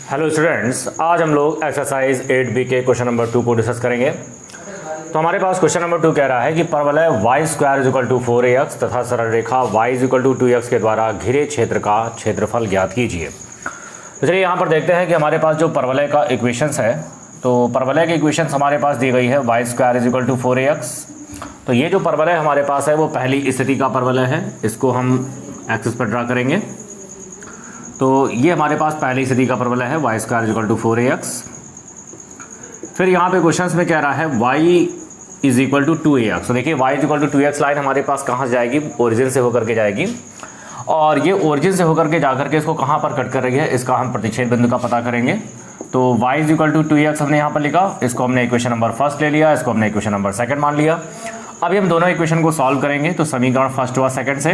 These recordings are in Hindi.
हेलो स्टूडेंट्स, आज हम लोग एक्सरसाइज 8B के क्वेश्चन नंबर 2 को डिस्कस करेंगे। तो हमारे पास क्वेश्चन नंबर 2 कह रहा है कि परवलय y² = 4ax तथा सरल रेखा y = 2x के द्वारा घिरे क्षेत्र का क्षेत्रफल ज्ञात कीजिए। तो चलिए यहाँ पर देखते हैं कि हमारे पास जो परवलय का इक्वेशंस है, तो परवलय की इक्वेशंस हमारे पास दी गई है y² = 4ax। तो ये जो परवलय हमारे पास है वो पहली स्थिति का परवलय है, इसको हम एक्सिस पर ड्रा करेंगे। तो ये हमारे पास पहली स्थिति का परवलय है y² = 4ax। फिर यहाँ पे क्वेश्चंस में कह रहा है y = 2ax। तो देखिए y = 2x लाइन हमारे पास कहाँ से जाएगी, ओरिजिन से होकर के जाएगी, और ये ओरिजिन से होकर के जाकर के इसको कहाँ पर कट कर रही है, इसका हम प्रतिच्छेद बिंदु का पता करेंगे। तो y = 2x हमने यहाँ पर लिखा, इसको हमने इक्वेशन नंबर फर्स्ट ले लिया, इसको हमने इक्वेशन नंबर सेकंड मान लिया। अभी हम दोनों इक्वेशन को सॉल्व करेंगे। तो समीकरण फर्स्ट व सेकंड से,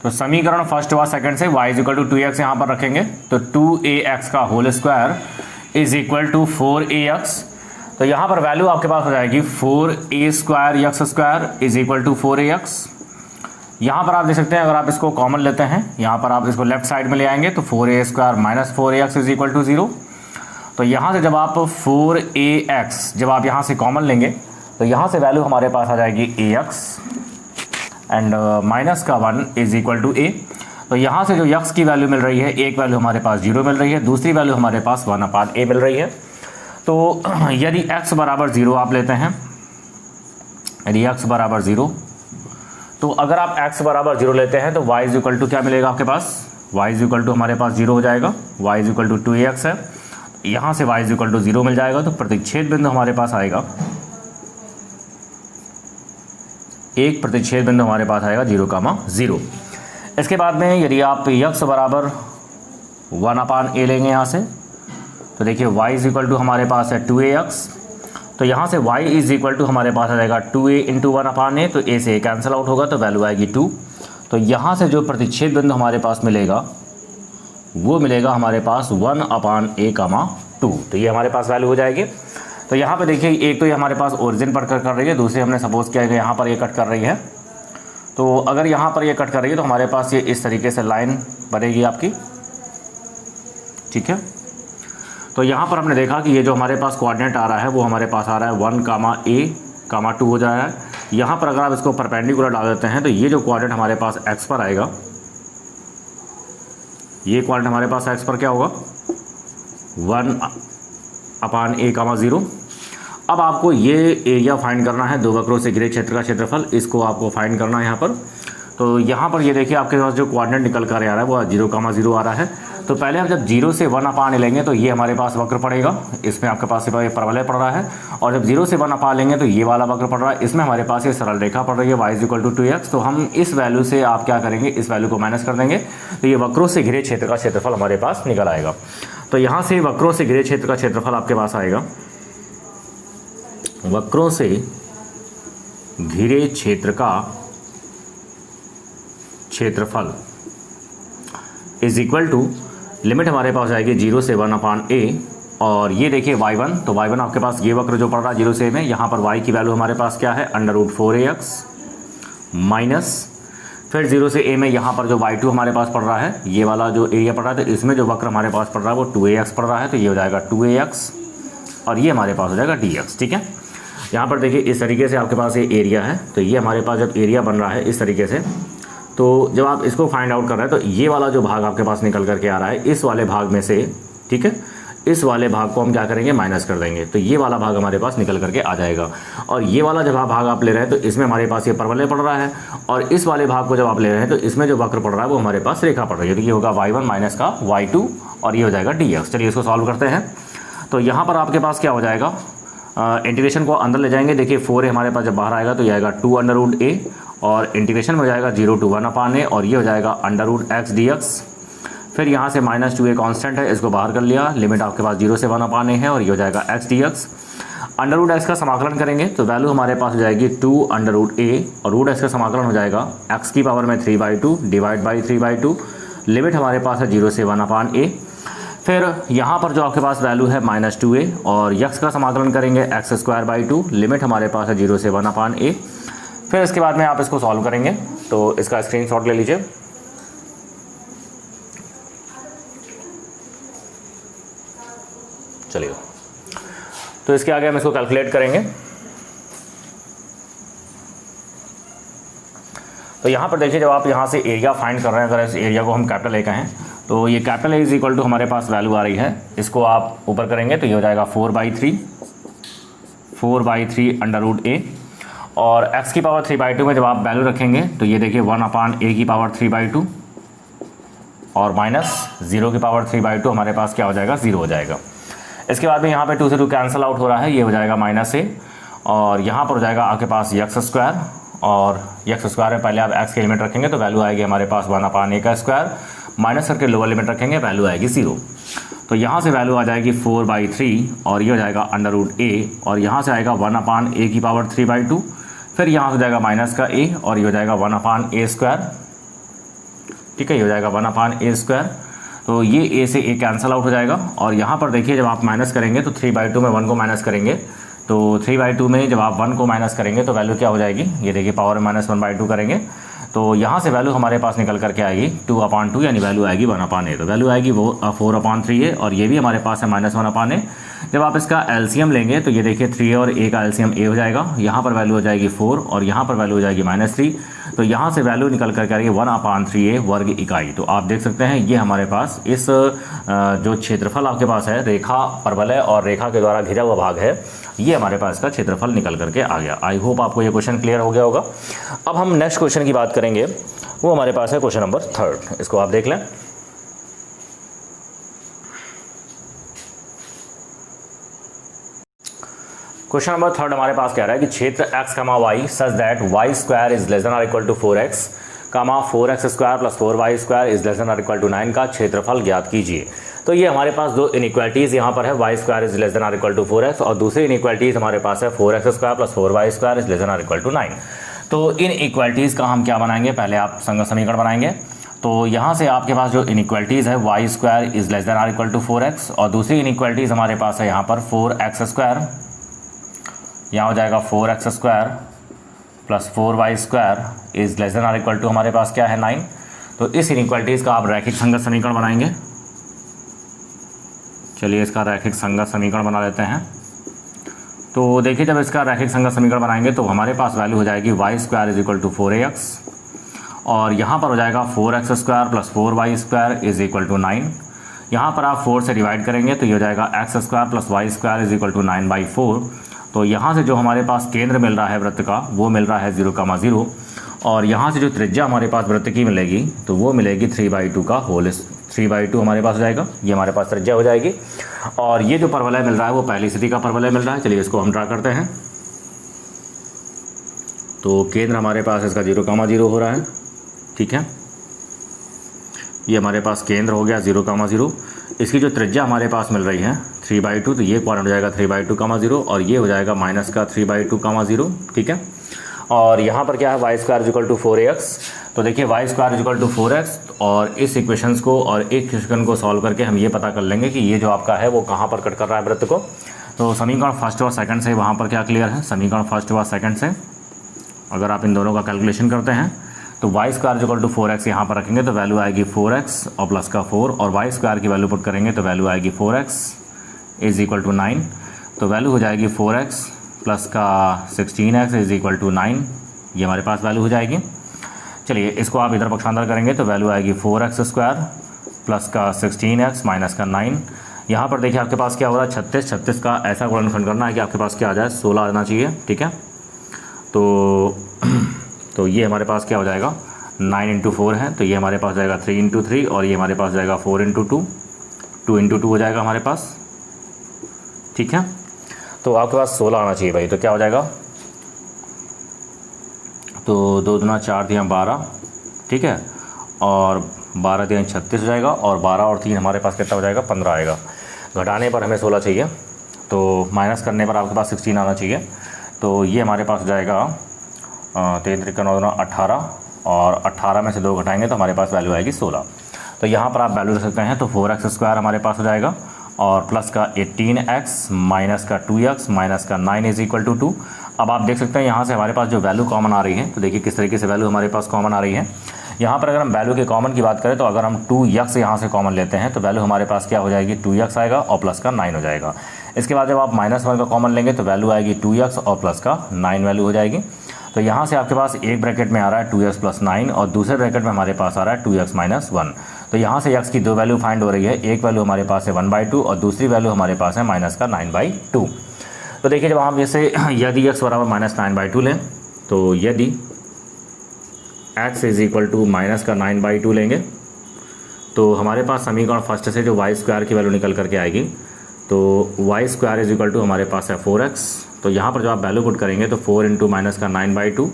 तो समीकरण फर्स्ट व सेकंड से y = 2x यहाँ पर रखेंगे। तो 2ax का होल स्क्वायर = 4ax। तो यहाँ पर वैल्यू आपके पास हो जाएगी 4a² = 4ax। यहाँ पर आप देख सकते हैं, अगर आप इसको कॉमन लेते हैं, यहाँ पर आप इसको लेफ्ट साइड में ले आएंगे तो 4a² - 4ax = 0। तो यहाँ से जब आप 4ax जब आप यहाँ से कॉमन लेंगे तो यहाँ से वैल्यू हमारे पास आ जाएगी ax एंड माइनस का 1 = a। तो यहाँ से जो x की वैल्यू मिल रही है, एक वैल्यू हमारे पास 0 मिल रही है, दूसरी वैल्यू हमारे पास 1/a मिल रही है। तो यदि x = 0 आप लेते हैं, यदि x = 0, तो अगर आप x = 0 लेते हैं तो y = क्या मिलेगा आपके पास, y = हमारे पास 0 हो जाएगा, y = 2ax है, यहाँ से y = 0 मिल जाएगा। तो प्रतिच्छेद बिंदु हमारे पास आएगा, एक प्रतिच्छेद बिंदु हमारे पास आएगा 0,0। इसके बाद में यदि आप x = 1/a लेंगे यहाँ से, तो देखिए y = हमारे पास है 2ax। तो यहाँ से y = हमारे पास आ जाएगा 2a × 1/a। तो a से कैंसिल आउट होगा तो वैल्यू आएगी 2। तो यहाँ से जो प्रतिच्छेद बिंदु हमारे पास मिलेगा वो मिलेगा हमारे पास 1/a, 2। तो ये हमारे पास वैल्यू हो जाएगी। तो यहाँ पे देखिए, एक तो ये हमारे पास ओरिजिन पर कट कर रही है, दूसरी हमने सपोज किया कि यहाँ पर ये कट कर रही है। तो अगर यहाँ पर ये कट कर रही है तो हमारे पास ये इस तरीके से लाइन बनेगी आपकी, ठीक है। तो यहाँ पर हमने देखा कि ये जो हमारे पास कोऑर्डिनेट आ रहा है वो हमारे पास आ रहा है 1,a, 2 हो जा रहा है। यहाँ पर अगर आप इसको परपेंडिकुलर डाल देते हैं तो ये जो कोऑर्डिनेट हमारे पास x पर आएगा, ये कोऑर्डिनेट हमारे पास x पर क्या होगा, 1/a, 0। अब आपको ये एरिया फाइंड करना है, दो वक्रों से घिरे क्षेत्र का क्षेत्रफल, इसको आपको फाइंड करना है यहाँ पर। तो यहाँ पर ये देखिए आपके पास जो कोऑर्डिनेट निकल कर आ रहा है वो 0,0 आ रहा है। तो पहले हम जब 0 से 1/a लेंगे तो ये हमारे पास वक्र पड़ेगा, इसमें आपके पास ये परवलय पड़ रहा है। और जब 0 से 1/a लेंगे तो ये वाला वक्र पड़ रहा है, इसमें हमारे पास ये सरल रेखा पड़ रही है y = 2x। तो हम इस वैल्यू से आप क्या करेंगे, इस वैल्यू को माइनस कर देंगे, तो ये वक्रों से घिरे क्षेत्र का क्षेत्रफल हमारे पास निकल आएगा। तो यहाँ से वक्रों से घिरे क्षेत्र का क्षेत्रफल आपके पास आएगा, वक्रों से घिरे क्षेत्र का क्षेत्रफल = लिमिट हमारे पास आएगी 0 से 1/a। और ये देखिए y1, तो y1 आपके पास ये वक्र जो पड़ रहा है 0 से a में, यहाँ पर y की वैल्यू हमारे पास क्या है, √4ax माइनस, फिर 0 से a में यहाँ पर जो y2 हमारे पास पड़ रहा है, ये वाला जो एरिया पड़ रहा है, तो इसमें जो वक्र हमारे पास पड़ रहा है वो 2ax पड़ रहा है। तो ये हो जाएगा 2ax और ये हमारे पास हो जाएगा dx, ठीक है। यहाँ पर देखिए इस तरीके से आपके पास ये एरिया है। तो ये हमारे पास जब एरिया बन रहा है इस तरीके से, तो जब आप इसको फाइंड आउट कर रहे हैं तो ये वाला जो भाग आपके पास निकल करके आ रहा है, इस वाले भाग में से, ठीक है, इस वाले भाग को हम क्या करेंगे, माइनस कर देंगे। तो ये वाला भाग हमारे पास निकल करके आ जाएगा। और ये वाला जब भाग आप ले रहे हैं तो इसमें हमारे पास ये परवलय पड़ रहा है, और इस वाले भाग को जब आप ले रहे हैं तो इसमें जो वक्र पड़ रहा है वो हमारे पास रेखा पड़ रही है। तो ये होगा y1 माइनस का y2 और ये हो जाएगा dx। चलिए इसको सॉल्व करते हैं। तो यहाँ पर आपके पास क्या हो जाएगा, इंटीग्रेशन को अंदर ले जाएंगे। देखिए 4a हमारे पास जब बाहर आएगा तो ये आएगा 2√a, और इंटीग्रेशन में हो जाएगा 0 to 1/a, और ये हो जाएगा √x dx। फिर यहाँ से -2a कांस्टेंट है, इसको बाहर कर लिया, लिमिट आपके पास 0 से 1/a है, और ये हो जाएगा x dx। √x का समाकलन करेंगे तो वैल्यू हमारे पास हो जाएगी 2√a, और √x का समाकलन हो जाएगा x की पावर में 3/2 डिवाइड बाई 3/2। लिमिट हमारे पास है 0 से 1/a। फिर यहाँ पर जो आपके पास वैल्यू है -2a, और x का समाकलन करेंगे x²/2। लिमिट हमारे पास है 0 से 1/a। फिर इसके बाद में आप इसको सॉल्व करेंगे, तो इसका स्क्रीनशॉट ले लीजिए। चलिए, तो इसके आगे हम इसको कैलकुलेट करेंगे। तो यहाँ पर देखिए, जब आप यहाँ से एरिया फाइंड कर रहे हैं, अगर इस एरिया को हम कैपिटल ए कहें तो ये capital A is equal to हमारे पास वैल्यू आ रही है, इसको आप ऊपर करेंगे तो ये हो जाएगा 4/3 अंडर रूट ए, और x की पावर 3/2 में जब आप वैल्यू रखेंगे तो ये देखिए 1/a की पावर 3/2 और माइनस 0 की पावर 3/2 हमारे पास क्या हो जाएगा, 0 हो जाएगा। इसके बाद में यहाँ पे 2 से 2 कैंसिल आउट हो रहा है, ये हो जाएगा -a, और यहाँ पर हो जाएगा आपके पास x², और x² में पहले आप x की लिमिट रखेंगे तो वैल्यू आएगी हमारे पास 1/a का स्क्वायर, माइनस करके लोअर लिमिट रखेंगे वैल्यू आएगी 0। तो यहाँ से वैल्यू आ जाएगी 4/3 और ये हो जाएगा अंडर रूट ए, और यहाँ से आएगा 1/a की पावर 3/2, फिर यहाँ से हो जाएगा माइनस का a और ये हो जाएगा 1/a²। ठीक है, ये हो जाएगा 1/a²। तो ये a से a कैंसल आउट हो जाएगा, और यहाँ पर देखिए जब आप माइनस करेंगे तो 3/2 में 1 को माइनस करेंगे, तो 3/2 में जब आप 1 को माइनस करेंगे तो वैल्यू क्या हो जाएगी, ये देखिए पावर में -1/2 करेंगे तो यहाँ से वैल्यू हमारे पास निकल करके आएगी 2/2, यानी वैल्यू आएगी 1/a। तो वैल्यू आएगी वो 4/3a, और ये भी हमारे पास है -1/a। जब आप इसका एलसीएम लेंगे तो ये देखिए 3 और a का एलसीएम a हो जाएगा, यहाँ पर वैल्यू हो जाएगी 4 और यहाँ पर वैल्यू हो जाएगी -3, तो यहाँ से वैल्यू निकल करके आएगी 1/3a वर्ग इकाई। तो आप देख सकते हैं ये हमारे पास इस जो क्षेत्रफल आपके पास है, रेखा परवलय और रेखा के द्वारा घिरा हुआ भाग है, ये हमारे पास का क्षेत्रफल निकल करके आ गया। आई होप आपको ये क्वेश्चन क्लियर हो गया होगा। अब हम नेक्स्ट क्वेश्चन की बात करेंगे, वो हमारे पास है क्वेश्चन नंबर 3, इसको आप देख लें। क्वेश्चन नंबर 3 हमारे पास कह रहा है कि क्षेत्र x, y such that y² is less than और equal to 4x, 4x² plus 4y² is less than और इक्वल टू 9 का क्षेत्रफल ज्ञात कीजिए। तो ये हमारे पास दो इनइक्वालिटीज़ यहाँ पर है, y² इज लेस देन और इक्वल टू 4x, और दूसरी इनइक्वालिटीज़ हमारे पास है 4x² plus 4y² is less than और इक्वल टू 9। तो इन इक्वालिटीज़ का हम क्या बनाएंगे, पहले आप संगत समीकरण बनाएंगे। तो यहाँ से आपके पास जो इनइक्वालिटीज़ है y² इज लेस देन और इक्वल टू 4x, और दूसरी इनइक्वालिटीज़ हमारे पास है यहाँ पर 4x², यहाँ हो जाएगा 4x² plus 4y² is less than और इक्वल टू हमारे पास क्या है 9। तो इस इनइक्वालिटीज़ का आप रैखिक संगत समीकरण बनाएंगे। चलिए इसका रैखिक संगत समीकरण बना लेते हैं। तो देखिए जब इसका रैखिक संगत समीकरण बनाएंगे तो हमारे पास वैल्यू हो जाएगी y² is equal to 4ax, और यहाँ पर हो जाएगा 4x² plus 4y² is equal to 9। यहाँ पर आप 4 से डिवाइड करेंगे तो ये हो जाएगा x² plus y² is equal to 9/4। तो यहाँ से जो हमारे पास केंद्र मिल रहा है वृत्त का वो मिल रहा है 0,0, और यहाँ से जो त्रिज्या हमारे पास वृत्त की मिलेगी तो वो मिलेगी 3/2 का होल 3/2 हमारे पास हो जाएगा, ये हमारे पास त्रिज्या हो जाएगी। और ये जो परवलय मिल रहा है वो पहली स्थिति का परवलय मिल रहा है। चलिए इसको हम ड्रा करते हैं। तो केंद्र हमारे पास इसका 0,0 हो रहा है। ठीक है, ये हमारे पास केंद्र हो गया 0,0। इसकी जो त्रिज्या हमारे पास मिल रही है 3/2, तो ये क्वाड्रेंट हो जाएगा 3/2,0, और ये हो जाएगा माइनस का 3/2,0। ठीक है, और यहाँ पर क्या है y² इक्वल टू 4ax। तो देखिए y² इक्वल टू 4x, और इस इक्वेशंस को और एक क्वेश्चन को सॉल्व करके हम ये पता कर लेंगे कि ये जो आपका है वो कहाँ पर कट कर रहा है वृत्त को। तो समीकरण फर्स्ट और सेकंड से वहाँ पर क्या क्लियर है, समीकरण फर्स्ट व सेकंड से अगर आप इन दोनों का कैलकुलेशन करते हैं तो y² इक्वल टू 4x यहाँ पर रखेंगे तो वैल्यू आएगी 4x और प्लस का 4, और y² की वैल्यू पुट करेंगे तो वैल्यू आएगी 4x इज इक्वल टू 9। तो वैल्यू हो जाएगी 4x प्लस का 16x इज इक्वल टू 9, ये हमारे पास वैल्यू हो जाएगी। चलिए इसको आप इधर पक्षांतर करेंगे तो वैल्यू आएगी 4x² प्लस का 16x माइनस का 9। यहाँ पर देखिए आपके पास क्या हो रहा है 36 का ऐसा गुणनखंड करना है कि आपके पास क्या आ जाए 16 आना चाहिए। ठीक है, तो ये हमारे पास क्या हो जाएगा 9 इंटू 4 है, तो ये हमारे पास जाएगा 3 इंटू 3, और ये हमारे पास जाएगा 4 इंटू 2, 2 इंटू 2 हो जाएगा हमारे पास। ठीक है, तो आपके पास 16 आना चाहिए भाई। तो क्या हो जाएगा, तो 2 दूना 4 दिया 12, ठीक है, और 12 दिया 36 हो जाएगा, और 12 और 3 हमारे पास कितना हो जाएगा 15 आएगा। घटाने पर हमें 16 चाहिए, तो माइनस करने पर आपके पास 16 आना चाहिए। तो ये हमारे पास हो जाएगा 3 9 18, और 18 में से 2 घटाएंगे तो हमारे पास वैल्यू आएगी 16। तो यहाँ पर आप वैल्यू रख सकते हैं। तो 4x² हमारे पास हो जाएगा, और प्लस का 18x माइनस का 2x माइनस का 9 इज इक्वल टू 2। अब आप देख सकते हैं यहाँ से हमारे पास जो वैल्यू कॉमन आ रही है, तो देखिए किस तरीके से वैल्यू हमारे पास कॉमन आ रही है। यहाँ पर अगर हम वैल्यू के कॉमन की बात करें तो अगर हम 2x यहाँ से कॉमन लेते हैं तो वैल्यू हमारे पास क्या हो जाएगी, 2x आएगा और प्लस का 9 हो जाएगा। इसके बाद जब आप -1 का कॉमन लेंगे तो वैल्यू आएगी 2x और प्लस का 9 वैल्यू हो जाएगी। तो यहाँ से आपके पास एक ब्रैकेट में आ रहा है 2x प्लस 9 और दूसरे ब्रैकेट में हमारे पास आ रहा है 2x माइनस 1। तो यहाँ से x की दो वैल्यू फाइंड हो रही है, एक वैल्यू हमारे पास है 1/2 और दूसरी वैल्यू हमारे पास है माइनस का 9/2। तो देखिए जब आप जैसे यदि x बराबर माइनस 9/2 लें तो यदि x is equal to minus का 9/2 लेंगे तो हमारे पास समीकरण फर्स्ट से जो y स्क्वायर की वैल्यू निकल करके आएगी तो y square is equal to हमारे पास है 4x। तो यहाँ पर जो आप वैल्यू पुट करेंगे तो 4 इंटू माइनस का 9/2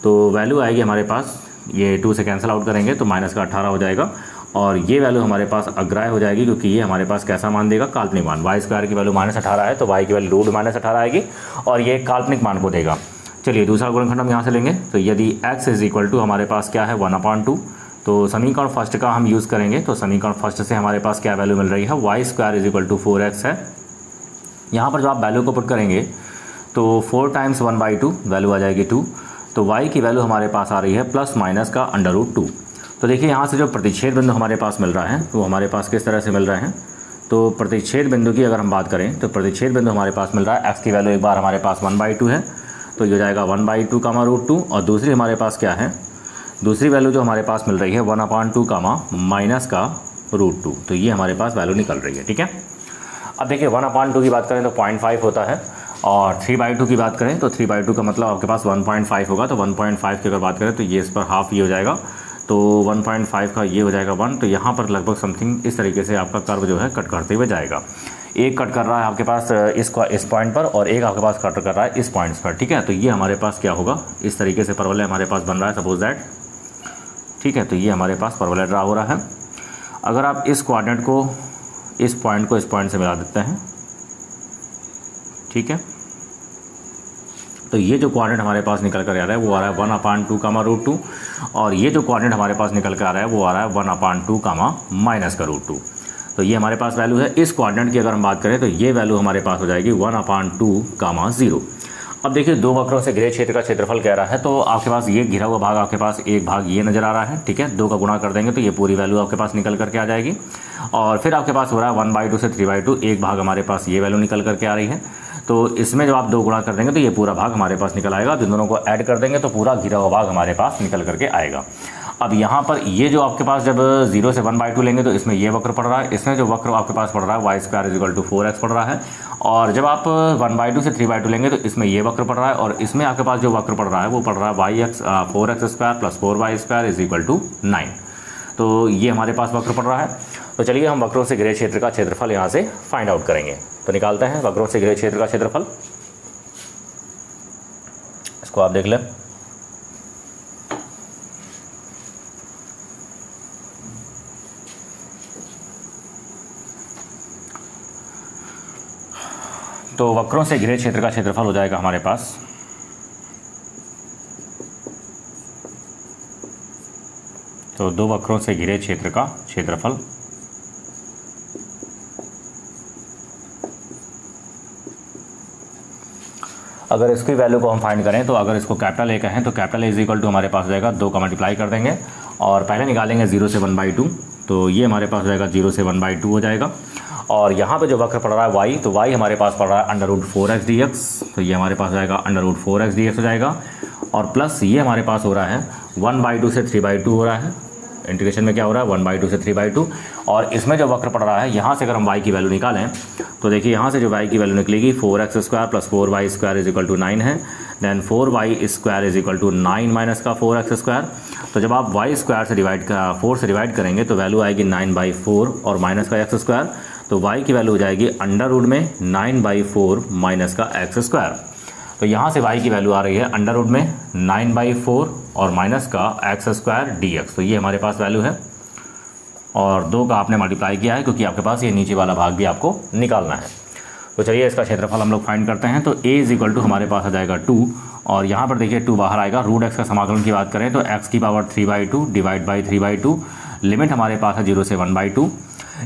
तो वैल्यू आएगी हमारे पास, ये 2 से कैंसिल आउट करेंगे तो माइनस का 18 हो जाएगा और ये वैल्यू हमारे पास अग्राह्य हो जाएगी क्योंकि ये हमारे पास कैसा मान देगा, काल्पनिक मान। y स्क्वायर की वैल्यू -18 है तो y की वैल्यू रूट -18 आएगी और ये काल्पनिक मान को देगा। चलिए दूसरा गुणनखंड हम यहाँ से लेंगे तो यदि x इज इक्वल टू हमारे पास क्या है 1/2 तो समीकरण फर्स्ट का हम यूज़ करेंगे। तो समीकरण फर्स्ट से हमारे पास क्या वैल्यू मिल रही है, y square is equal to 4x है। यहाँ पर जो आप वैल्यू को पुट करेंगे तो 4 टाइम्स 1/2 वैल्यू आ जाएगी 2। तो y की वैल्यू हमारे पास आ रही है प्लस माइनस का √2। तो देखिए यहाँ से जो प्रतिच्छेद बिंदु हमारे पास मिल रहा है वो हमारे पास किस तरह से मिल रहे हैं। तो प्रतिच्छेद बिंदु की अगर हम बात करें तो प्रतिच्छेद बिंदु हमारे पास मिल रहा है, x की वैल्यू एक बार हमारे पास 1/2 है तो ये हो जाएगा 1/2 कामा √2 और दूसरी हमारे पास क्या है, दूसरी वैल्यू जो हमारे पास मिल रही है 1/2 कामा माइनस का √2। तो ये हमारे पास वैल्यू निकल रही है, ठीक है। अब देखिए 1/2 की बात करें तो 0.5 होता है और 3/2 की बात करें तो 3/2 का मतलब आपके पास 1.5 होगा। तो 1.5 की अगर बात करें तो ये इस पर हाफ ये हो जाएगा तो 1.5 का ये हो जाएगा 1। तो यहाँ पर लगभग समथिंग इस तरीके से आपका कर्व जो है कट करते हुए जाएगा। एक कट कर रहा है आपके पास इस पॉइंट पर और एक आपके पास कट कर रहा है इस पॉइंट्स पर, ठीक है। तो ये हमारे पास क्या होगा, इस तरीके से परवलय हमारे पास बन रहा है सपोज दैट, ठीक है। तो ये हमारे पास परवलय ड्रा हो रहा है। अगर आप इस कोऑर्डिनेट को इस पॉइंट से मिला देते हैं, ठीक है, तो ये जो कोऑर्डिनेट हमारे पास निकल कर आ रहा है वो आ रहा है 1/2 कामा √2 और ये जो कोऑर्डिनेट हमारे पास निकल कर आ रहा है वो आ रहा है 1/2 कामा माइनस का √2। तो ये हमारे पास वैल्यू है। इस कोऑर्डिनेट की अगर हम बात करें तो ये वैल्यू हमारे पास हो जाएगी 1/2 कामा 0। अब देखिए दो वक्रों से घिरे क्षेत्र का क्षेत्रफल कह रहा है तो आपके पास ये घिरा हुआ भाग आपके पास एक भाग ये नज़र आ रहा है, ठीक है। 2 का गुणा कर देंगे तो ये पूरी वैल्यू आपके पास निकल करके आ जाएगी और फिर आपके पास हो रहा है 1/2 से 3/2, एक भाग हमारे पास ये वैल्यू निकल करके आ रही है। तो इसमें जब आप 2 गुणा कर देंगे तो ये पूरा भाग हमारे पास निकल आएगा। तो दोनों को ऐड कर देंगे तो पूरा घिरा हुआ भाग हमारे पास निकल करके आएगा। अब यहाँ पर ये जो आपके पास जब 0 से 1/2 लेंगे तो इसमें ये वक्र पड़ रहा है, इसमें जो वक्र आपके पास पड़ रहा है y square is equal to 4x पड़ रहा है और जब आप 1/2 से 3/2 लेंगे तो इसमें ये वक्र पड़ रहा है और इसमें आपके पास जो वक्र पड़ रहा है वो पड़ रहा है 4x square plus 4y square is equal to 9। तो ये हमारे पास वक्र पड़ रहा है। तो चलिए हम वक्रों से घिरे क्षेत्र का क्षेत्रफल यहाँ से फाइंड आउट करेंगे। तो निकालते हैं वक्रों से घिरे क्षेत्र का क्षेत्रफल, इसको आप देख लें। तो वक्रों से घिरे क्षेत्र का क्षेत्रफल हो जाएगा हमारे पास तो दो वक्रों से घिरे क्षेत्र का क्षेत्रफल अगर इसकी वैल्यू को हम फाइंड करें तो अगर इसको कैपिटल ए कहें तो capital A is equal to हमारे पास हो जाएगा 2 का मल्टीप्लाई कर देंगे और पहले निकालेंगे 0 से 1/2 तो ये हमारे पास हो जाएगा 0 से 1/2 हो जाएगा। और यहाँ पे जो वक्र पड़ रहा है y, तो y हमारे पास पड़ रहा है √4x dx, तो ये हमारे पास हो जाएगा √4x dx हो जाएगा और प्लस ये हमारे पास हो रहा है 1/2 से 3/2 हो रहा है। इंटीग्रेशन में क्या हो रहा है 1/2 से 3/2 और इसमें जो वक्र पड़ रहा है यहाँ से अगर हम y की वैल्यू निकालें तो देखिए यहाँ से जो y की वैल्यू निकलेगी 4x square plus 4y square is equal to 9 है। Then 4y square is equal to 9 minus का 4x स्क्वायर। तो जब आप y स्क्वायर से 4 से डिवाइड करेंगे तो वैल्यू आएगी 9/4 और माइनस का x स्क्वायर। तो y की वैल्यू हो जाएगी अंडर रूट में 9/4 माइनस का x स्क्वायर। तो यहाँ से y की वैल्यू आ रही है अंडर रूट में 9/4 और माइनस का x स्क्वायर dx। तो ये हमारे पास वैल्यू है और 2 का आपने मल्टीप्लाई किया है क्योंकि आपके पास ये नीचे वाला भाग भी आपको निकालना है। तो चलिए इसका क्षेत्रफल हम लोग फाइंड करते हैं। तो a इज इक्वल टू हमारे पास आ जाएगा 2 और यहाँ पर देखिए 2 बाहर आएगा। रूट x का समाकलन की बात करें तो x की पावर 3/2 डिवाइड बाई 3/2, लिमिट हमारे पास है 0 से 1/2।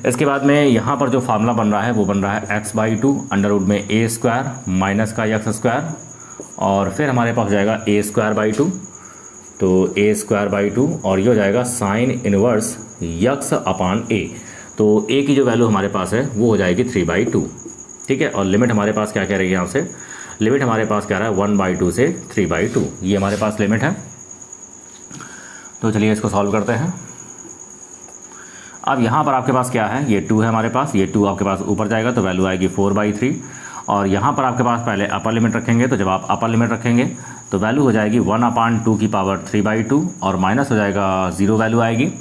इसके बाद में यहाँ पर जो फार्मूला बन रहा है वो बन रहा है x/2 अंडर रूट में a स्क्वायर माइनस का x स्क्वायर और फिर हमारे पास हो जाएगा a² 2 तो ए स्क्वायर बाई 2 और ये हो जाएगा साइन इनवर्स यक्स अपान ए। तो ए की जो वैल्यू हमारे पास है वो हो जाएगी 3/2, ठीक है। और लिमिट हमारे पास क्या कह रही है यहाँ से, लिमिट हमारे पास क्या रहा है 1/2 से 3/2, ये हमारे पास लिमिट है। तो चलिए इसको सॉल्व करते हैं। अब यहाँ पर आपके पास क्या है, ये 2 है हमारे पास, ये 2 आपके पास ऊपर जाएगा तो वैल्यू आएगी 4/3। और यहाँ पर आपके पास पहले अपर लिमिट रखेंगे, तो जब आप अपर लिमिट रखेंगे तो वैल्यू हो जाएगी 1/2 की पावर 3/2 और माइनस हो जाएगा 0 वैल्यू आएगी।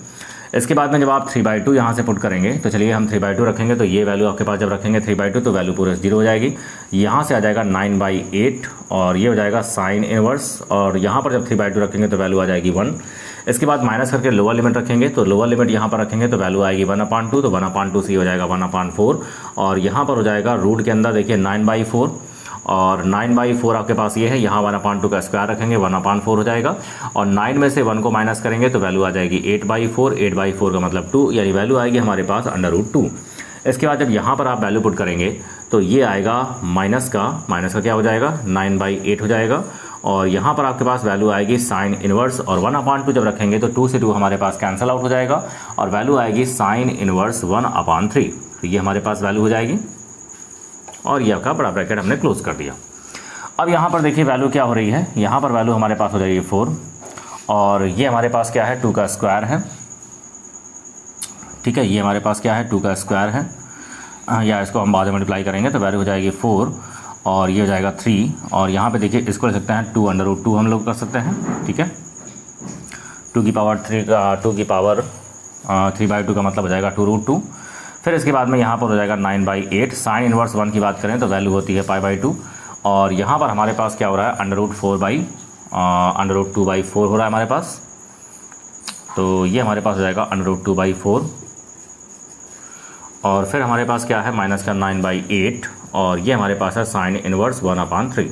इसके बाद में जब आप 3/2 यहाँ से पुट करेंगे, तो चलिए हम 3/2 रखेंगे, तो ये वैल्यू आपके पास जब रखेंगे 3/2 तो वैल्यू पूरे 0 हो जाएगी। यहाँ से आ जाएगा 9/8 और ये हो जाएगा साइन इनवर्स, और यहाँ पर जब 3/2 रखेंगे तो वैल्यू आ जाएगी 1। इसके बाद माइनस करके लोअर लिमिट रखेंगे, तो लोअर लिमिट यहाँ पर रखेंगे तो वैल्यू आएगी 1/2, तो 1/2 से हो जाएगा 1/4 और यहाँ पर हो जाएगा रूट के अंदर देखिए 9/4 और 9/4 आपके पास ये है, यहाँ 1/2 का स्क्वायर रखेंगे 1/4 हो जाएगा और 9 में से 1 को माइनस करेंगे तो वैल्यू आ जाएगी 8/4, 8/4 का मतलब 2, यानी वैल्यू आएगी हमारे पास √2। इसके बाद जब यहाँ पर आप वैल्यू पुट करेंगे तो ये आएगा माइनस का क्या हो जाएगा 9/8 हो जाएगा और यहाँ पर आपके पास वैल्यू आएगी साइन इनवर्स, और 1/2 जब रखेंगे तो 2 से 2 हमारे पास कैंसिल आउट हो जाएगा और वैल्यू आएगी साइन इनवर्स 1/3। तो ये हमारे पास वैल्यू हो जाएगी और ये आपका बड़ा ब्रैकेट हमने क्लोज कर दिया। अब यहाँ पर देखिए वैल्यू क्या हो रही है, यहाँ पर वैल्यू हमारे पास हो जाएगी 4 और ये हमारे पास क्या है 2 का स्क्वायर है, ठीक है। ये हमारे पास क्या है 2 का स्क्वायर है, या इसको हम बाद में मल्टीप्लाई करेंगे तो वैल्यू हो जाएगी 4 और ये हो जाएगा 3 और यहाँ पे देखिए इसको लिख सकते हैं 2 हम लोग कर सकते हैं, ठीक है। 2 की पावर 3/2 का मतलब हो जाएगा 2√2। फिर इसके बाद में यहाँ पर हो जाएगा 9/8। साइन इनवर्स 1 की बात करें तो वैल्यू होती है π/2 और यहाँ पर हमारे पास क्या हो रहा है √2/4 हो रहा है हमारे पास, तो ये हमारे पास हो जाएगा √2/4 और फिर हमारे पास क्या है माइनस का 9/8 और ये हमारे पास है साइन इनवर्स 1/3।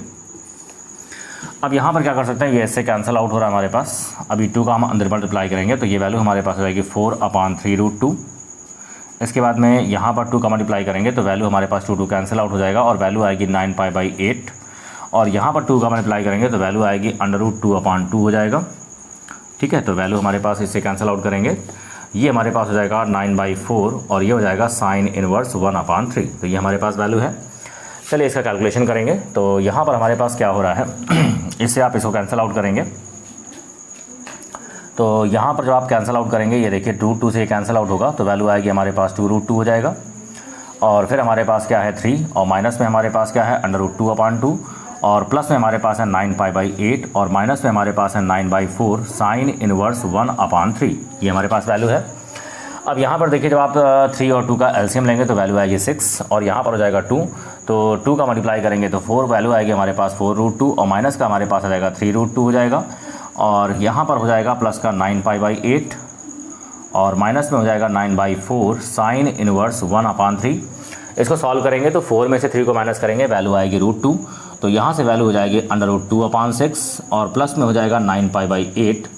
अब यहाँ पर क्या कर सकते हैं, ये इससे कैंसिल आउट हो रहा है हमारे पास। अभी 2 का हम अंदर मल्टीप्लाई करेंगे तो ये वैल्यू हमारे पास हो जाएगी 4/3√2। इसके बाद में यहाँ पर 2 का मल्टीप्लाई करेंगे तो वैल्यू हमारे पास 2 कैंसिल आउट हो जाएगा और वैल्यू आएगी 9π/8 और यहाँ पर 2 का मल्टीप्लाई करेंगे तो वैल्यू आएगी √2/2 हो जाएगा, ठीक है। तो वैल्यू हमारे पास इससे कैंसिल आउट करेंगे, ये हमारे पास हो जाएगा 9/4 और ये हो जाएगा साइन इनवर्स 1/3। तो ये हमारे पास वैल्यू है। चलिए इसका कैलकुलेशन करेंगे, तो यहाँ पर हमारे पास क्या हो रहा है इससे आप इसको कैंसिल आउट करेंगे, तो यहाँ पर जब आप कैंसिल आउट करेंगे ये देखिए √2 से कैंसिल आउट होगा तो वैल्यू आएगी हमारे पास 2√2 हो जाएगा और फिर हमारे पास क्या है 3 और माइनस में हमारे पास क्या है √2/2 और प्लस में हमारे पास है 9π/8 और माइनस में हमारे पास है 9/4 साइन इनवर्स 1/3। ये हमारे पास वैल्यू है। अब यहाँ पर देखिए जब आप 3 और 2 का एलसीएम लेंगे तो वैल्यू आएगी 6 और यहाँ पर हो जाएगा 2, तो 2 का मल्टीप्लाई करेंगे तो 4 वैल्यू आएगी हमारे पास 4√2 और माइनस का हमारे पास आ जाएगा 3√2 हो जाएगा और यहाँ पर हो जाएगा प्लस का 9π/8 और माइनस में हो जाएगा 9/4 साइन इनवर्स 1/3। इसको सॉल्व करेंगे तो 4 में से 3 को माइनस करेंगे वैल्यू आएगी √2, तो यहाँ से वैल्यू हो जाएगी √2/6 और प्लस में हो जाएगा 9π/8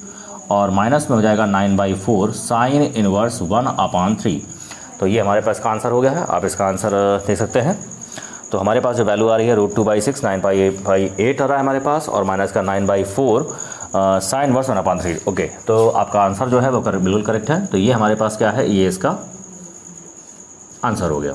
और माइनस में हो जाएगा 9/4 साइन इनवर्स 1/3। तो ये हमारे पास का आंसर हो गया है, आप इसका आंसर देख सकते हैं। तो हमारे पास जो वैल्यू आ रही है √2/6 9π/8 आ रहा है हमारे पास और माइनस का 9/4 साइन इनवर्स 1/3। ओके, तो आपका आंसर जो है वो बिल्कुल करेक्ट है। तो ये हमारे पास क्या है, ये इसका आंसर हो गया।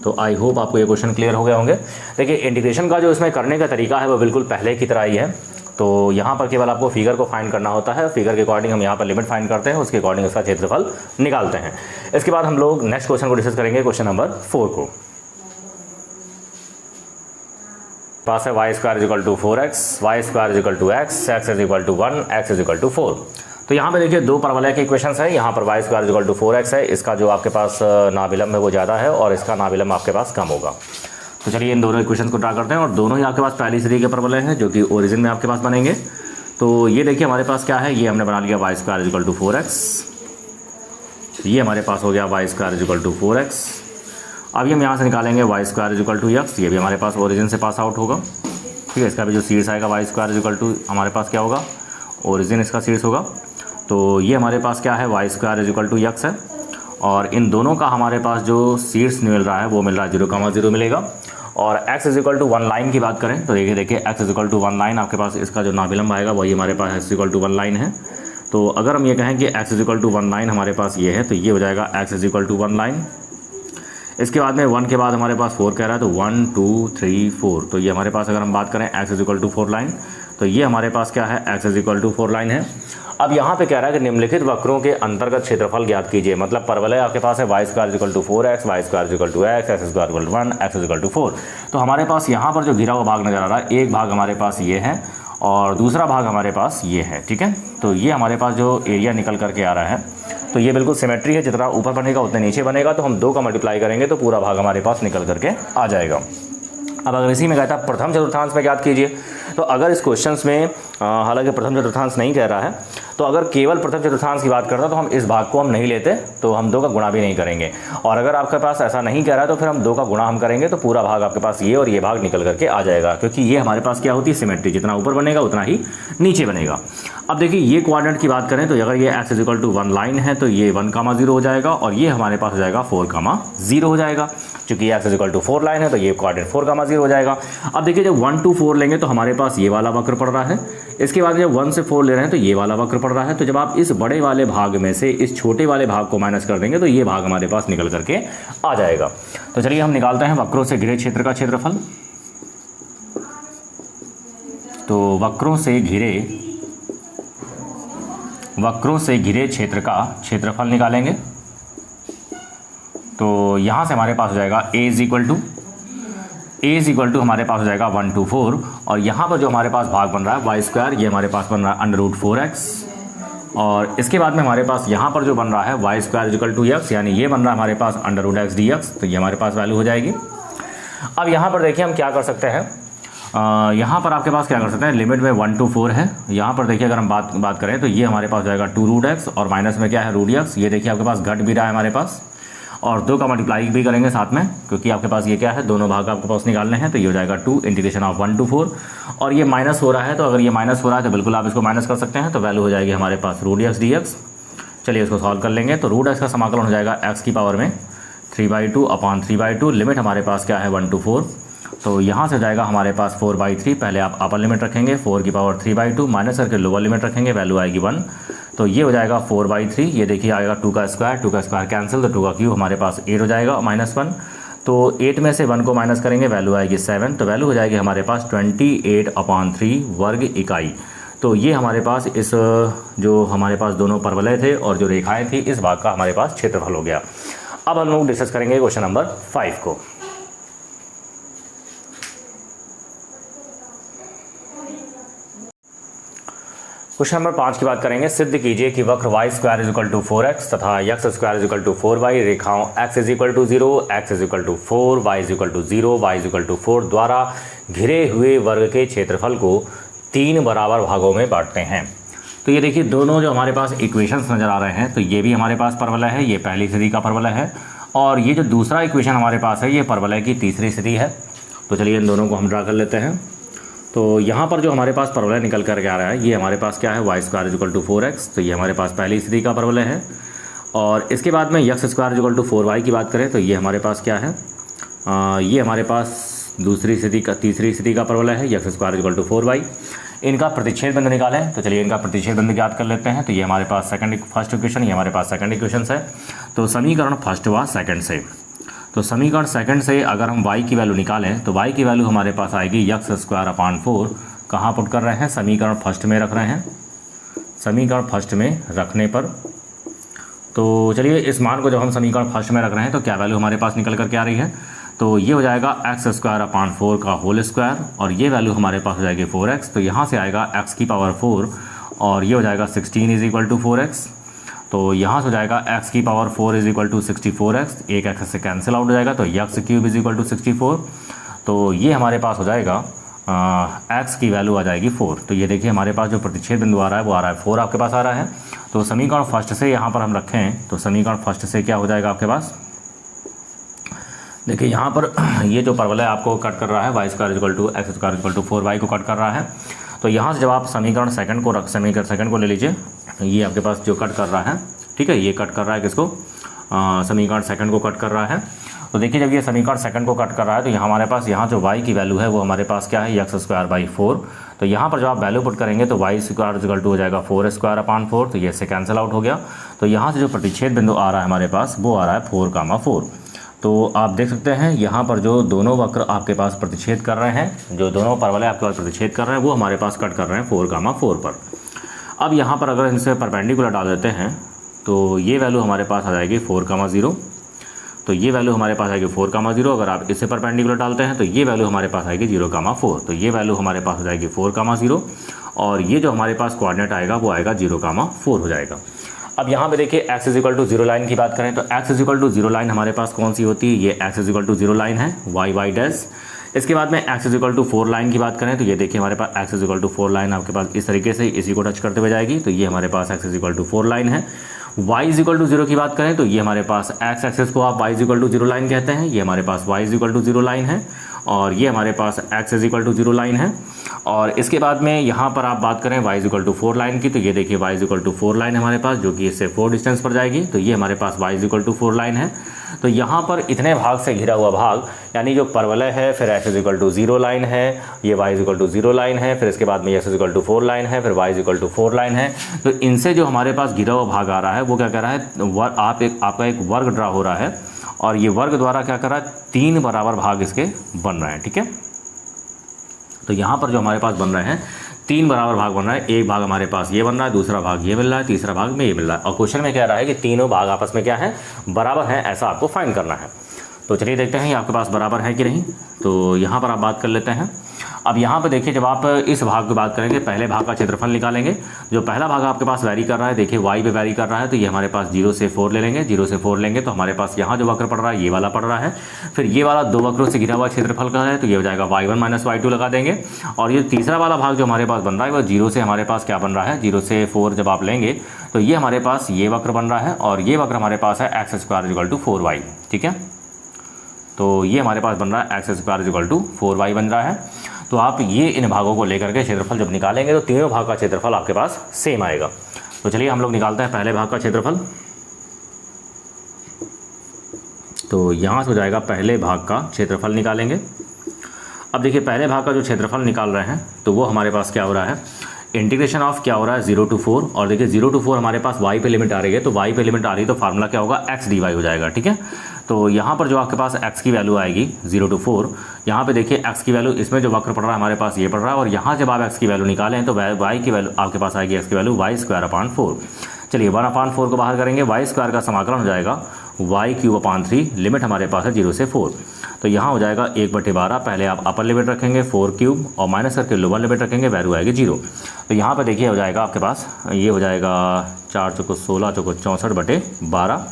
तो आई होप आपको ये क्वेश्चन क्लियर हो गए होंगे। देखिए इंटीग्रेशन का जो इसमें करने का तरीका है वो बिल्कुल पहले की तरह ही है। तो यहाँ पर केवल आपको फिगर को फाइंड करना होता है, फिगर के अकॉर्डिंग हम यहाँ पर लिमिट फाइंड करते हैं, उसके अकॉर्डिंग उसका क्षेत्रफल निकालते हैं। इसके बाद हम लोग नेक्स्ट क्वेश्चन को डिस्कस करेंगे, क्वेश्चन नंबर 4 को। पास है y² = 4x, y² = x, x = 1, x = 4। तो यहाँ पे देखिए दो परवलय के इक्वेशंस है। यहाँ पर y² = 4x है, इसका जो आपके पास नाविलंब है वो ज़्यादा है और इसका नाविलंब आपके पास कम होगा। तो चलिए इन दोनों इक्वेशंस को ड्रा करते हैं और दोनों ही आपके पास पहली सीरीज के परवलय हैं जो कि ओरिजिन में आपके पास बनेंगे। तो ये देखिए हमारे पास क्या है, ये हमने बना लिया y² = 4x, ये हमारे पास हो गया y² = 4x। अभी हम यहाँ से निकालेंगे y² = x, ये भी हमारे पास ओरिजिन से पास आउट होगा, ठीक है। इसका भी जो सीरीज आएगा y² = हमारे पास क्या होगा, ओरिजिन इसका सीरीज होगा। तो ये हमारे पास क्या है, y² = x है और इन दोनों का हमारे पास जो सीरीज मिल रहा है वो मिल रहा है 0,0 मिलेगा और x is equal to 1 line की बात करें तो देखिए x is equal to 1 line, आपके पास इसका जो नाभिलंब आएगा वही हमारे पास x is equal to 1 line है। तो अगर हम ये कहें कि x is equal to 1 line हमारे पास ये है तो ये हो जाएगा x is equal to 1 line. इसके बाद में 1 के बाद हमारे पास 4 कह रहा है तो 1 2 3 4, तो ये हमारे पास अगर हम बात करें x is equal to 4 line तो ये हमारे पास क्या है x is equal to 4 line है। अब यहाँ पे कह रहा है कि निम्नलिखित वक्रों के अंतर्गत क्षेत्रफल ज्ञात कीजिए, मतलब परवलय आपके पास है y square equal to 4x, y square equal to x, x square equal to 1, x equal to 4। तो हमारे पास यहाँ पर जो घिरा हुआ भाग नजर आ रहा है, एक भाग हमारे पास ये है और दूसरा भाग हमारे पास ये है, ठीक है। तो ये हमारे पास जो एरिया निकल करके आ रहा है तो ये बिल्कुल सिमेट्री है, जितना ऊपर बनेगा उतने नीचे बनेगा। तो हम 2 का मल्टीप्लाई करेंगे तो पूरा भाग हमारे पास निकल करके आ जाएगा। अब अगर इसी में कहता है प्रथम चतुर्थांश में ज्ञात कीजिए, तो अगर इस क्वेश्चंस में हालांकि प्रथम चतुर्थांश नहीं कह रहा है, तो अगर केवल प्रथम चतुर्थांश की बात करता तो हम इस भाग को हम नहीं लेते, तो हम 2 का गुणा भी नहीं करेंगे। और अगर आपके पास ऐसा नहीं कह रहा है तो फिर हम 2 का गुणा हम करेंगे तो पूरा भाग आपके पास ये और ये भाग निकल करके आ जाएगा, क्योंकि ये हमारे पास क्या होती है सिमेट्री, जितना ऊपर बनेगा उतना ही नीचे बनेगा। अब देखिए ये कोऑर्डिनेट की बात करें तो अगर ये x is equal to 1 line है तो ये 1, 0 हो जाएगा और ये हमारे पास हो जाएगा 4, 0 हो जाएगा। चूंकि x is equal to 4 line है तो ये कोऑर्डिनेट 4, 0 हो जाएगा। अब देखिए जब 1 to 4 लेंगे तो हमारे पास ये वाला वक्र पड़ रहा है, इसके बाद जब 1 से 4 ले रहे हैं तो ये वाला वक्र पड़ रहा है। तो जब आप इस बड़े वाले भाग में से इस छोटे वाले भाग को माइनस कर देंगे तो ये भाग हमारे पास निकल करके आ जाएगा। तो चलिए हम निकालते हैं वक्रों से घिरे क्षेत्र का क्षेत्रफल। तो वक्रों से घिरे क्षेत्र का क्षेत्रफल निकालेंगे। तो यहाँ से हमारे पास हो जाएगा a इज इक्वल टू हमारे पास हो जाएगा 1 to 4 और यहाँ पर जो हमारे पास भाग बन रहा है वाई स्क्वायर, ये हमारे पास बन रहा है √4x और इसके बाद में हमारे पास यहाँ पर जो बन रहा है y square equal to x, यानी ये बन रहा है हमारे पास √x dx, तो ये हमारे पास वैल्यू हो जाएगी। अब यहाँ पर देखिए हम क्या कर सकते हैं, यहाँ पर आपके पास क्या कर सकते हैं, लिमिट में 1 to 4 है। यहाँ पर देखिए अगर हम बात करें तो ये हमारे पास जाएगा 2√x और माइनस में क्या है √x, ये देखिए आपके पास घट भी रहा है हमारे पास, और 2 का मल्टीप्लाई भी करेंगे साथ में, क्योंकि आपके पास ये क्या है दोनों भाग आपके पास निकालने हैं। तो ये हो जाएगा 2 इंटीग्रेशन ऑफ 1 to 4 और ये माइनस हो रहा है, तो अगर ये माइनस हो रहा है तो बिल्कुल आप इसको माइनस कर सकते हैं। तो वैल्यू हो जाएगी हमारे पास √x dx। चलिए इसको सॉल्व कर लेंगे। तो √x का समाकलन हो जाएगा x की पावर में 3/2 अपॉन 3/2, लिमिट हमारे पास क्या है 1 to 4। तो यहाँ से जाएगा हमारे पास 4/3, पहले आप अपर लिमिट रखेंगे 4 की पावर 3/2 माइनस करके लोअर लिमिट रखेंगे, वैल्यू आएगी 1। तो ये हो जाएगा 4/3, ये देखिए आएगा 2 का स्क्वायर कैंसिल, तो 2 का क्यूब हमारे पास 8 हो जाएगा -1। तो 8 में से 1 को माइनस करेंगे, वैल्यू आएगी 7, तो वैल्यू हो जाएगी हमारे पास 28/3 वर्ग इकाई। तो ये हमारे पास इस जो हमारे पास दोनों परवलय थे और जो रेखाएं थी इस भाग का हमारे पास क्षेत्रफल हो गया। अब हम लोग डिस्कस करेंगे क्वेश्चन नंबर 5 को। क्वेश्चन नंबर 5 की बात करेंगे। सिद्ध कीजिए कि वक्र y square is equal to 4x तथा x square is equal to 4y रेखाओं x is equal to 0, x is equal to 4, y is equal to 0, y is equal to 4 द्वारा घिरे हुए वर्ग के क्षेत्रफल को 3 बराबर भागों में बांटते हैं। तो ये देखिए दोनों जो हमारे पास इक्वेशंस नज़र आ रहे हैं, तो ये भी हमारे पास परवलय है, ये पहली स्थिति का परवलय है, और ये जो दूसरा इक्वेशन हमारे पास है ये परवलय की तीसरी स्थिति है। तो चलिए इन दोनों को हम ड्रा कर लेते हैं। तो यहाँ पर जो हमारे पास परवलय निकल कर आ रहा है ये हमारे पास क्या है y square is equal to 4x, तो ये हमारे पास पहली स्थिति का परवलय है। और इसके बाद में x square is equal to 4y की बात करें तो ये हमारे पास क्या है, ये हमारे पास तीसरी स्थिति का परवलय है, x square is equal to 4y। इनका प्रतिच्छेद बिंदु निकालें, तो चलिए इनका प्रतिच्छेद बिंदु ज्ञात कर लेते हैं। तो ये हमारे पास फर्स्ट इक्वेशन, ये हमारे पास सेकंड इक्वेशन है। तो समीकरण फर्स्ट व सेकंड से, तो समीकरण सेकंड से अगर हम y की वैल्यू निकालें तो y की वैल्यू हमारे पास आएगी x स्क्वायर अपॉन 4। कहाँ पुट कर रहे हैं, समीकरण फर्स्ट में रख रहे हैं। समीकरण फर्स्ट में रखने पर तो चलिए इस मान को जब हम समीकरण फर्स्ट में रख रहे हैं तो क्या वैल्यू हमारे पास निकल कर के आ रही है, तो ये हो जाएगा x स्क्वायर अपॉन 4 का होल स्क्वायर और ये वैल्यू हमारे पास हो जाएगी 4x। तो यहाँ से आएगा x की पावर 4 और ये हो जाएगा 16 इज इक्वल टू 4x। तो यहाँ से हो जाएगा x की power 4 is equal to 64x, एक x से कैंसिल आउट हो जाएगा, तो x cube is equal to 64। तो ये हमारे पास हो जाएगा x की वैल्यू आ जाएगी 4। तो ये देखिए हमारे पास जो प्रतिच्छेद बिंदु आ रहा है वो आ रहा है 4 आपके पास आ रहा है। तो समीकरण फर्स्ट से यहाँ पर हम रखें तो समीकरण फर्स्ट से क्या हो जाएगा आपके पास, देखिए यहाँ पर ये जो परवलय आपको कट कर रहा है y square equal to x square equal to 4y को कट कर रहा है। तो यहाँ से जब आप समीकरण सेकंड को ले लीजिए, ये आपके पास जो कट कर रहा है, ठीक है, ये कट कर रहा है किसको, समीकरण सेकंड को कट कर रहा है। तो देखिए जब ये समीकरण सेकंड को कट कर रहा है तो यहाँ हमारे पास यहाँ जो y की वैल्यू है वो हमारे पास क्या है x²/4। तो यहाँ पर जब आप वैल्यू पुट करेंगे तो y² हो जाएगा 4² तो ये से कैंसिल आउट हो गया। तो यहाँ से जो प्रतिच्छेद बिंदु आ रहा है हमारे पास वो आ रहा है 4,4। तो आप देख सकते हैं यहाँ पर जो दोनों वक्र आपके पास प्रतिच्छेद कर रहे हैं, जो दोनों परवलय आपके पास प्रतिच्छेद कर रहे हैं वो हमारे पास कट कर रहे हैं 4,4 पर। अब यहाँ पर अगर इनसे परपेंडिकुलर डाल देते हैं तो ये वैल्यू हमारे पास आ जाएगी 4,0। तो ये वैल्यू हमारे पास आएगी 4,0। अगर आप इससे परपेंडिकुलर डालते हैं तो ये वैल्यू हमारे पास आएगी 0,4। तो ये वैल्यू हमारे पास हो जाएगी 4,0 और ये जो हमारे पास कोऑर्डिनेट आएगा वो आएगा 0,4 हो जाएगा। अब यहाँ पे देखिए x = 0 लाइन की बात करें तो x = 0 लाइन हमारे पास कौन सी होती है, ये x = 0 लाइन है y डैश। इसके बाद में x = 4 लाइन की बात करें तो ये देखिए हमारे पास x = 4 लाइन आपके पास इस तरीके से इसी को टच करते हुए जाएगी। तो ये हमारे पास x = 4 लाइन है। y = 0 की बात करें तो ये हमारे पास x एक्सिस को आप y = 0 लाइन कहते हैं, ये हमारे पास y = 0 लाइन है और ये हमारे पास x = 0 लाइन है। और इसके बाद में यहाँ पर आप बात करें y = 4 लाइन की तो ये देखिए y = 4 लाइन हमारे पास जो कि इससे 4 डिस्टेंस पर जाएगी। तो ये हमारे पास y = 4 लाइन है। तो यहाँ पर इतने भाग से घिरा हुआ भाग यानी जो परवलय है, फिर x = 0 लाइन है, ये y = 0 लाइन है, फिर इसके बाद में x = 4 लाइन है, फिर y = 4 लाइन है। तो इनसे जो हमारे पास घिरा हुआ भाग आ रहा है वो क्या कह रहा है, आपका एक वर्ग ड्रा हो रहा है और ये वर्ग द्वारा क्या कर रहा है 3 बराबर भाग इसके बन रहे हैं। ठीक है, तो यहाँ पर जो हमारे पास बन रहे हैं 3 बराबर भाग बन रहा है। एक भाग हमारे पास ये बन रहा है, दूसरा भाग ये मिल रहा है, तीसरा भाग में ये मिल रहा है। और क्वेश्चन में कह रहा है कि तीनों भाग आपस में क्या है, बराबर है, ऐसा आपको फाइंड करना है। तो चलिए देखते हैं ये आपके पास बराबर है कि नहीं। तो यहाँ पर आप बात कर लेते हैं। अब यहाँ पर देखिए जब आप इस भाग की बात करेंगे, पहले भाग का क्षेत्रफल निकालेंगे। जो पहला भाग आपके पास वैरी कर रहा है, देखिए y पे वैरी कर रहा है, तो ये हमारे पास 0 से 4 ले लेंगे। 0 से 4 लेंगे तो हमारे पास यहाँ जो वक्र पड़ रहा है ये वाला पड़ रहा है। फिर ये वाला 2 वक्रों से घिरा हुआ क्षेत्रफल का है तो ये हो जाएगा y1 - y2 लगा देंगे। और ये तीसरा वाला भाग जो हमारे पास बन रहा है वो 0 से हमारे पास क्या बन रहा है, 0 से 4 जब आप लेंगे तो ये हमारे पास ये वक्र बन रहा है और ये वक्र हमारे पास है x² = 4y। ठीक है, तो ये हमारे पास बन रहा है x² = 4y बन रहा है। तो आप ये इन भागों को लेकर के क्षेत्रफल जब निकालेंगे तो तीनों भाग का क्षेत्रफल आपके पास सेम आएगा। तो चलिए हम लोग निकालते हैं पहले भाग का क्षेत्रफल। तो यहाँ से हो जाएगा पहले भाग का क्षेत्रफल निकालेंगे। अब देखिए पहले भाग का जो क्षेत्रफल निकाल रहे हैं तो वो हमारे पास क्या हो रहा है, इंटीग्रेशन ऑफ क्या हो रहा है 0 to 4। और देखिए 0 to 4 हमारे पास y पे लिमिट आ रही है, तो y पे लिमिट आ रही है तो फार्मूला क्या होगा x dy हो जाएगा। ठीक है, तो यहाँ पर जो आपके पास x की वैल्यू आएगी 0 to 4, यहाँ पे देखिए x की वैल्यू, इसमें जो वक्र पड़ रहा है हमारे पास ये पड़ रहा है और यहाँ जब आप x की वैल्यू निकालें तो y की वैल्यू आपके पास आएगी, x की वैल्यू y²/4। चलिए 1/4 को बाहर करेंगे, y² का समाकलन हो जाएगा y³ लिमिट हमारे पास है 0 से 4। तो यहाँ हो जाएगा 1/12। पहले आप अपर लिमिट रखेंगे 4³ और माइनस करके लोअर लिमिट रखेंगे, वैल्यू आएगी 0। तो यहाँ पर देखिए हो जाएगा आपके पास ये हो जाएगा 4 × 16 × 64/12।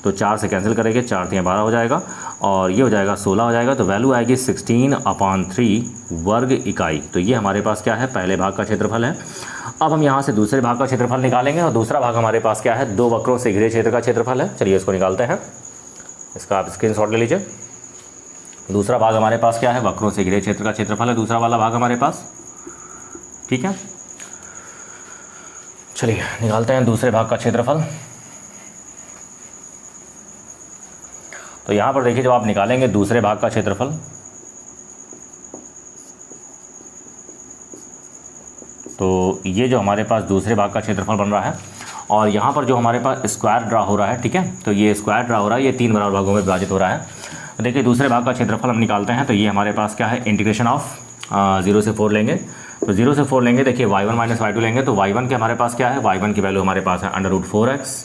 तो 4 से कैंसिल करेंगे, 4 × 3 = 12 हो जाएगा और ये हो जाएगा 16 हो जाएगा। तो वैल्यू आएगी 16/3 वर्ग इकाई। तो ये हमारे पास क्या है, पहले भाग का क्षेत्रफल है। अब हम यहाँ से दूसरे भाग का क्षेत्रफल निकालेंगे और दूसरा भाग हमारे पास क्या है, 2 वक्रों से घिरे क्षेत्र का क्षेत्रफल है। चलिए इसको निकालते हैं, इसका आप स्क्रीनशॉट ले लीजिए। दूसरा भाग हमारे पास क्या है, वक्रों से घिरे क्षेत्र का क्षेत्रफल है दूसरा वाला भाग हमारे पास। ठीक है, चलिए निकालते हैं दूसरे भाग का क्षेत्रफल। तो यहाँ पर देखिए जब आप निकालेंगे दूसरे भाग का क्षेत्रफल तो ये जो हमारे पास दूसरे भाग का क्षेत्रफल बन रहा है और यहाँ पर जो हमारे पास स्क्वायर ड्रा हो रहा है। ठीक है, तो ये स्क्वायर ड्रा हो रहा है, ये 3 बराबर भागों में विभाजित हो रहा है। तो देखिए दूसरे भाग का क्षेत्रफल हम निकालते हैं। तो ये हमारे पास क्या है, इंटीग्रेशन ऑफ 0 से 4 लेंगे। तो 0 से 4 लेंगे, देखिए y1 - y2 लेंगे। तो y1 के हमारे पास क्या है, y1 की वैल्यू हमारे पास है √4x।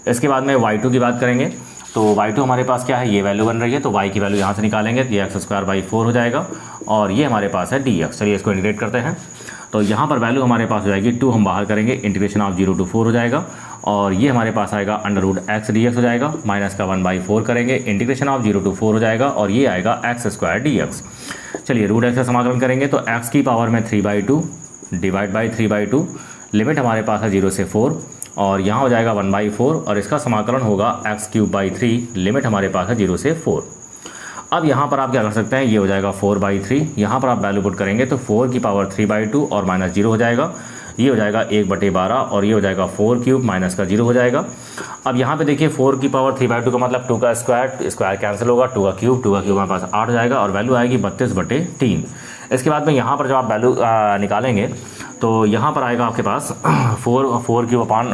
इसके बाद में y2 की बात करेंगे तो y2 हमारे पास क्या है, ये वैल्यू बन रही है। तो y की वैल्यू यहाँ से निकालेंगे तो ये x²/4 हो जाएगा और ये हमारे पास है dx। चलिए इसको इंटीग्रेट करते हैं। तो यहाँ पर वैल्यू हमारे पास हो जाएगी 2, हम बाहर करेंगे, इंटीग्रेशन ऑफ 0 to 4 हो जाएगा और ये हमारे पास आएगा √x dx हो जाएगा, माइनस का 1/4 करेंगे, इंटीग्रेशन ऑफ 0 to 4 हो जाएगा और ये आएगा x² dx। चलिए √x का समाकलन करेंगे तो x की पावर में 3/2 डिवाइड बाई 3/2, लिमिट हमारे पास है 0 से 4 और यहाँ हो जाएगा 1/4 और इसका समाकलन होगा x³/3, लिमिट हमारे पास है 0 से 4। अब यहाँ पर आप क्या कर सकते हैं, ये हो जाएगा 4/3। यहाँ पर आप वैल्यू पुट करेंगे तो 4 की पावर 3/2 और -0 हो जाएगा। ये हो जाएगा 1/12 और ये हो जाएगा 4 क्यूब माइनस का 0 हो जाएगा। अब यहाँ पे देखिए 4 की पावर 3/2 का मतलब 2 का स्क्वायर कैंसिल होगा, 2 का क्यूब हमारे पास 8 हो जाएगा और वैल्यू आएगी 32/3। इसके बाद में यहाँ पर जब आप वैल्यू निकालेंगे तो यहाँ पर आएगा आपके पास 4 क्यूब अपान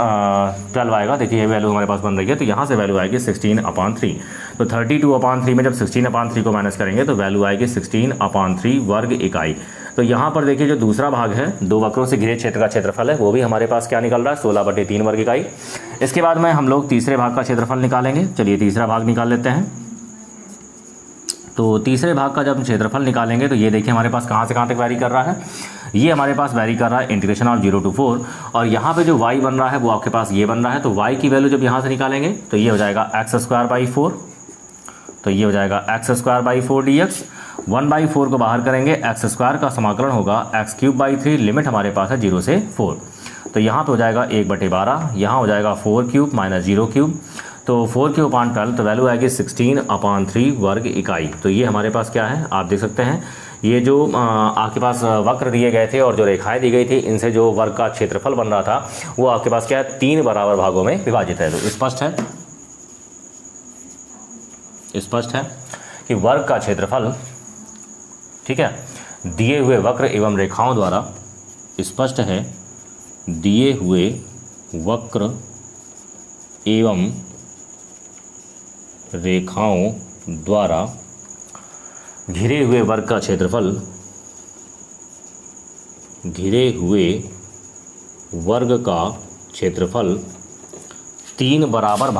12 आएगा। देखिए ये वैल्यू हमारे पास बन रही है, तो यहाँ से वैल्यू आएगी 16/3। तो 32/3 में जब 16/3 को माइनस करेंगे तो वैल्यू आएगी 16/3 वर्ग इकाई। तो यहाँ पर देखिए जो दूसरा भाग है, 2 वक्रों से घिरे क्षेत्र का क्षेत्रफल है, वो भी हमारे पास क्या निकल रहा है, 16/3 वर्ग इकाई। इसके बाद में हम लोग तीसरे भाग का क्षेत्रफल निकालेंगे। चलिए तीसरा भाग निकाल लेते हैं। तो तीसरे भाग का जब हम क्षेत्रफल निकालेंगे तो ये देखिए हमारे पास कहाँ से कहाँ तक वैरी कर रहा है, ये हमारे पास वैरी कर रहा है इंटीग्रेशन ऑफ 0 to 4। और यहाँ पे जो y बन रहा है वो आपके पास ये बन रहा है। तो y की वैल्यू जब यहाँ से निकालेंगे तो ये हो जाएगा x²/4। तो ये हो जाएगा x²/4 dx। 1/4 को बाहर करेंगे, x² का समाकलन होगा x³/3। लिमिट हमारे पास है 0 से 4। तो यहाँ पे हो जाएगा 1/12, यहाँ हो जाएगा 4 क्यूब माइनस 0 क्यूब। तो 4 क्यूब अपान 12 तो वैल्यू आएगी 16/3 वर्ग इकाई। तो ये हमारे पास क्या है, आप देख सकते हैं ये जो आपके पास वक्र दिए गए थे और जो रेखाएं दी गई थी, इनसे जो वर्ग का क्षेत्रफल बन रहा था वो आपके पास क्या है, 3 बराबर भागों में विभाजित है। तो स्पष्ट है कि वर्ग का क्षेत्रफल, ठीक है, दिए हुए वक्र एवं रेखाओं द्वारा, स्पष्ट है दिए हुए वक्र एवं रेखाओं द्वारा घिरे हुए वर्ग का क्षेत्रफल, घिरे हुए वर्ग का क्षेत्रफल 3 बराबर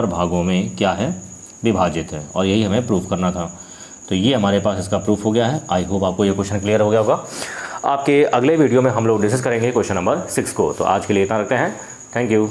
भागों में क्या है, विभाजित है। और यही हमें प्रूफ करना था। तो ये हमारे पास इसका प्रूफ हो गया है। आई होप आपको ये क्वेश्चन क्लियर हो गया होगा। आपके अगले वीडियो में हम लोग डिस्कस करेंगे क्वेश्चन नंबर 6 को। तो आज के लिए इतना रखते हैं। Thank you.